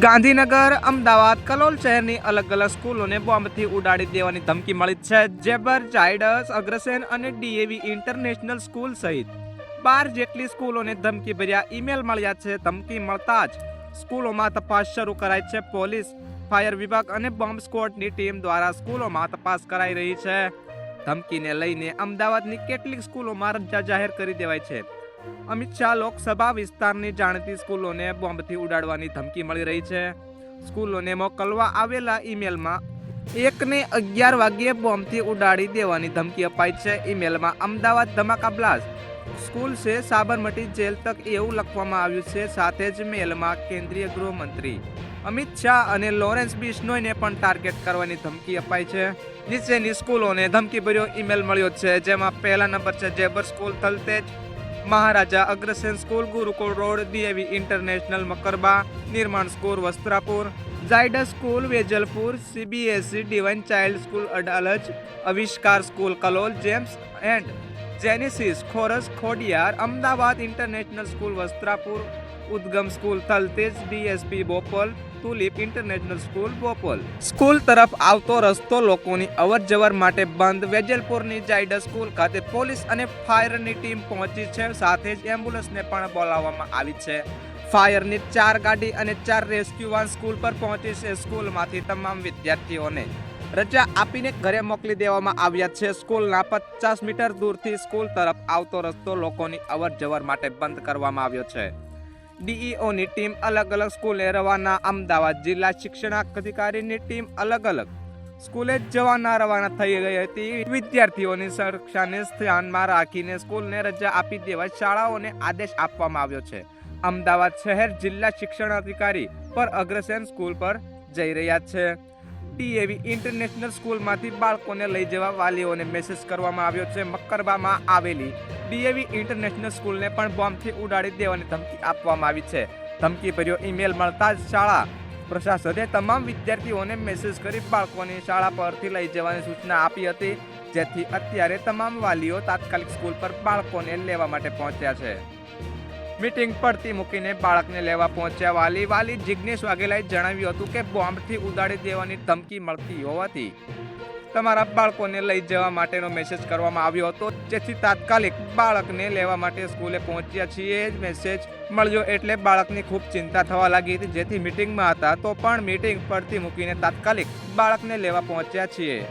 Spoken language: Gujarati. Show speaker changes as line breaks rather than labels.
ગાંધીનગર, અમદાવાદ, કલોલ શહેરની અલગ અલગ સ્કૂલોને બોમ્બથી ઉડાડી દેવાની ધમકી મળી છે. જેબર, ઝાયડસ, અગ્રસેન અને ડીએવી ઇન્ટરનેશનલ સ્કૂલ સહિત 12 જેટલી સ્કૂલોને ધમકી ભર્યા ઈમેલ મળ્યા છે. ધમકી મળતા જ સ્કૂલોમાં તપાસ શરૂ કરાઈ છે. પોલીસ, ફાયર વિભાગ અને બોમ્બ સ્ક્વોડની ટીમ દ્વારા સ્કૂલોમાં તપાસ કરાઈ રહી છે. ધમકીને લઈને અમદાવાદની કેટલીક સ્કૂલોમાં રજા જાહેર કરી દેવાઈ છે. અમિત શાહ લોકસભા વિસ્તારની જાણીતી સ્કૂલોને બોમ્બથી ઉડાડવાની ધમકી મળી રહી છે. સ્કૂલોને મોકલવા આવેલા ઈમેલમાં 1 ને 11 વાગ્યે બોમ્બથી ઉડાડી દેવાની ધમકી અપાઈ છે. ઈમેલમાં અમદાવાદ ધમાકા બ્લાસ્ટ, સ્કૂલ સે સાબરમતી જેલ તક એવું લખવામાં આવ્યું છે. સાથે જ મેલમાં કેન્દ્રીય ગૃહમંત્રી અમિત શાહ અને લોરેન્સ બિશ્નોઈને પણ ટાર્ગેટ કરવાની ધમકી અપાઈ છે. નીચેની સ્કૂલોને ધમકીભર્યો ઈમેલ મળ્યો છે, જેમાં પહેલા નંબર છે Zebar school Thaltej, Maharaja Agrasen school Gurukul road, DAV international Makarba, Nirman school Vastrapur, Zydus school Vejalpur, CBSE divine child school Adalaj, Avishkar school Kalol, gems and Genesis ખોરસ Khodiyar, Ahmedabad international school Vastrapur, Udgam school Thaltej, DSP Bopal, tulip international school Bopal. School તરફ આવતો રસ્તો લોકોની અવર જવર માટે બંધ. વેજલપુરની ઝાયડસ સ્કૂલ ખાતે પોલીસ અને ફાયરની ટીમ પહોંચી છે. સાથે જ એમ્બ્યુલન્સને પણ બોલાવવામાં આવી છે. ફાયરની 4 ગાડી અને 4 રેસ્ક્યુ વાન સ્કૂલ પર પહોંચી છે. સ્કૂલમાંથી તમામ વિદ્યાર્થીઓને રજા આપીને ઘરે મોકલી દેવામાં આવ્યા છે. સ્કૂલના 50 મીટર દૂરથી સ્કૂલ તરફ આવતો રસ્તો લોકોની અવર જવર માટે બંધ કરવામાં આવ્યો છે. ડીઈઓની ટીમ અલગ અલગ સ્કૂલે રવાના. અમદાવાદ જિલ્લા શિક્ષણાધિકારીની ટીમ અલગ અલગ સ્કૂલે રવાના થઈ ગઈ હતી. વિદ્યાર્થીઓની સુરક્ષાને ધ્યાનમાં રાખીને સ્કૂલને રજા આપી દેવા શાળાઓને આદેશ આપવામાં આવ્યો છે. અમદાવાદ શહેર જિલ્લા શિક્ષણાધિકારી પર અગ્રસેન સ્કૂલ પર જઈ રહ્યા છે. ડીએવી ઇન્ટરનેશનલ સ્કૂલમાંથી બાળકોને લઈ જવા વાલીઓને મેસેજ કરવામાં આવ્યો છે. મકરબામાં આવેલી ડીએવી ઇન્ટરનેશનલ સ્કૂલને પણ બોમ્બથી ઉડાડી દેવાની ધમકી આપવામાં આવી છે. ધમકી ભર્યો ઈમેલ મળતા જ શાળા પ્રશાસને તમામ વિદ્યાર્થીઓને મેસેજ કરી બાળકોને શાળા પરથી લઈ જવાની સૂચના આપી હતી, જેથી અત્યારે તમામ વાલીઓ તાત્કાલિક સ્કૂલ પર બાળકોને લેવા માટે પહોંચ્યા છે. મીટિંગ પડતી મૂકીને બાળકને લેવા પહોંચ્યા વાલી જિગ્નેશ વાઘેલાએ જણાવ્યું હતું કે બોમ્બથી ઉડાડી દેવાની ધમકી મળતી હોવાથી તમારા બાળકોને લઈ જવા માટેનો મેસેજ કરવામાં આવ્યો હતો, જેથી તાત્કાલિક બાળકને લેવા માટે સ્કૂલે પહોંચ્યા છીએ. મેસેજ મળ્યો એટલે બાળકની ખૂબ ચિંતા થવા લાગી હતી, જેથી મીટિંગમાં હતા તો પણ મીટિંગ પડતી મૂકીને તાત્કાલિક બાળકને લેવા પહોંચ્યા છીએ.